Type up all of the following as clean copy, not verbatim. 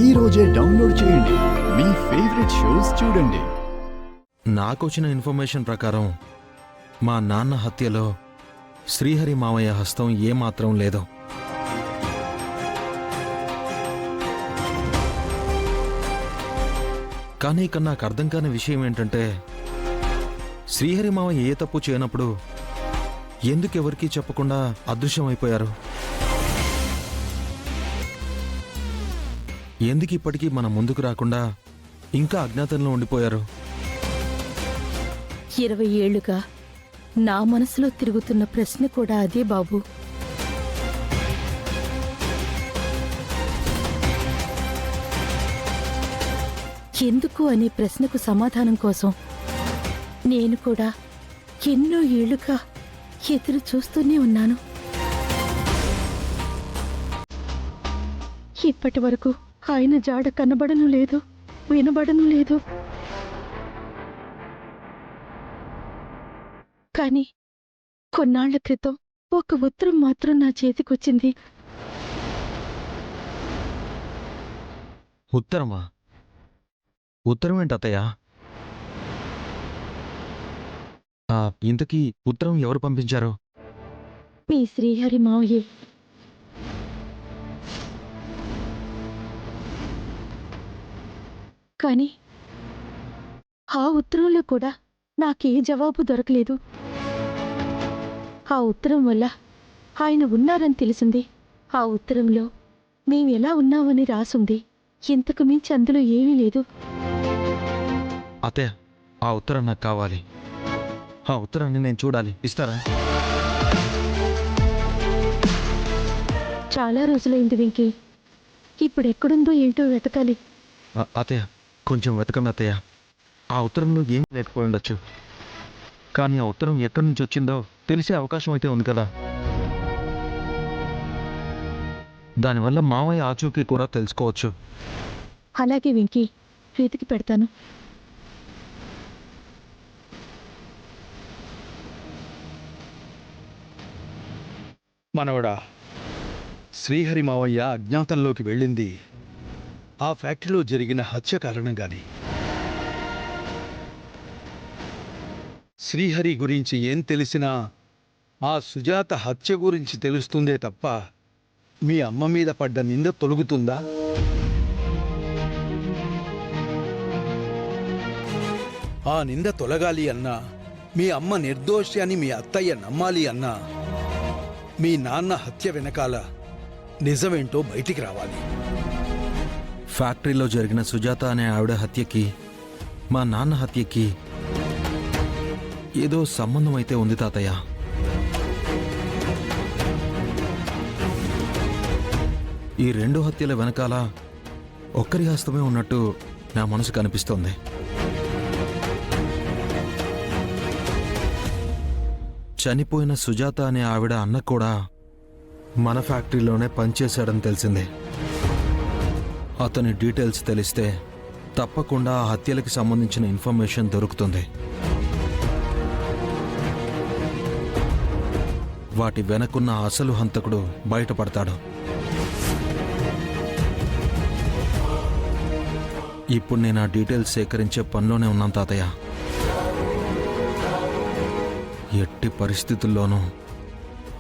ఈ రోజే డౌన్లోడ్ చేయండి. మీ ఫేవరెట్ షోస్ చూడండి. నాకొచ్చిన ఇన్ఫర్మేషన్ ప్రకారం మా నాన్న హత్యలో శ్రీహరి మావయ్య హస్తం ఏమాత్రం లేదు. కానీ ఇక్కడ నాకు అర్థం కాని విషయం ఏంటంటే, శ్రీహరి మావయ్య ఏ తప్పు చేయనప్పుడు ఎందుకు ఎవరికీ చెప్పకుండా అదృశ్యమైపోయారు? ఎందుకు ఇప్పటికీ మన ముందుకు రాకుండా ఇంకా అజ్ఞాతంలో ఉండిపోయారు? 20 ఏళ్లుగా నా మనసులో తిరుగుతున్న ప్రశ్న కూడా అదే బాబు. ఎందుకు అనే ప్రశ్నకు సమాధానం కోసం నేను కూడా ఎన్నో ఏళ్లుగా ఎదురు చూస్తూనే ఉన్నాను. ఇప్పటి వరకు ఆయన జాడ కనబడను లేదు, వినబడను లేదు. కానీ కొన్నాళ్ల క్రితం ఒక ఉత్తరం మాత్రం నా చేతికొచ్చింది. ఉత్తరమా? ఉత్తరం ఏంటి అత్తయ్య? ఇంతకీ ఉత్తరం ఎవరు పంపించారు? మీ శ్రీహరి మావయ్య. కానీ ఆ ఉత్తరంలో కూడా నాకే జవాబు దొరకలేదు. ఆ ఉత్తరం వల్ల ఆయన ఉన్నారని తెలిసింది. ఆ ఉత్తరంలో మేమెలా ఉన్నామని రాసుంది. ఇంతకు మించి అందులో ఏమీ లేదు. అత్తయ్య, ఆ ఉత్తరం నాకు కావాలి. ఆ ఉత్తరాన్ని నేను చూడాలి. ఇస్తారా? చాలా రోజులైంది వెంకీ. ఇప్పుడు ఎక్కడుందో ఏంటో వెతకాలి. అత్తయ్య, కొంచెం వెతకండి అత్తయ్య. ఆ ఉత్తరంలో ఏం లేకపోయి ఉండొచ్చు, కానీ ఆ ఉత్తరం ఎక్కడి నుంచి వచ్చిందో తెలిసే అవకాశం అయితే ఉంది కదా. దానివల్ల మావయ్య ఆచూకీ కూడా తెలుసుకోవచ్చు. అలాగే వెంకీ, వెతికి పెడతాను. మనవడా, శ్రీహరి మావయ్య అజ్ఞాతంలోకి వెళ్ళింది ఆ ఫ్యాక్టరీలో జరిగిన హత్య కారణంగాని. శ్రీహరి గురించి ఏం తెలిసినా ఆ సుజాత హత్య గురించి తెలుస్తుందే తప్ప మీ అమ్మ మీద పడ్డ నింద తొలగుతుందా? ఆ నింద తొలగాలి అన్నా, మీ అమ్మ నిర్దోషి అని మీ అత్తయ్య నమ్మాలి అన్నా, మీ నాన్న హత్య వెనకాల నిజమేంటో బయటికి రావాలి. ఫ్యాక్టరీలో జరిగిన సుజాత అనే ఆవిడ హత్యకి మా నాన్న హత్యకి ఏదో సంబంధం అయితే ఉంది తాతయ్య. ఈ 2 హత్యల వెనకాల ఒక్కరి హస్తమే ఉన్నట్టు నా మనసు కనిపిస్తోంది. చనిపోయిన సుజాత అనే ఆవిడ అన్న కూడా మన ఫ్యాక్టరీలోనే పనిచేశాడని తెలిసింది. అతని డీటెయిల్స్ తెలిస్తే తప్పకుండా ఆ హత్యలకి సంబంధించిన ఇన్ఫర్మేషన్ దొరుకుతుంది. వాటి వెనకున్న అసలు హంతకుడు బయటపడతాడు. ఇప్పుడు నేను ఆ డీటెయిల్స్ సేకరించే పనిలోనే ఉన్నాను తాతయ్య. ఎట్టి పరిస్థితుల్లోనూ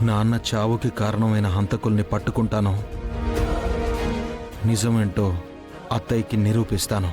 నాన్న చావుకి కారణమైన హంతకుల్ని పట్టుకుంటాను. నిజమేంటో అత్తయ్యకి నిరూపిస్తాను.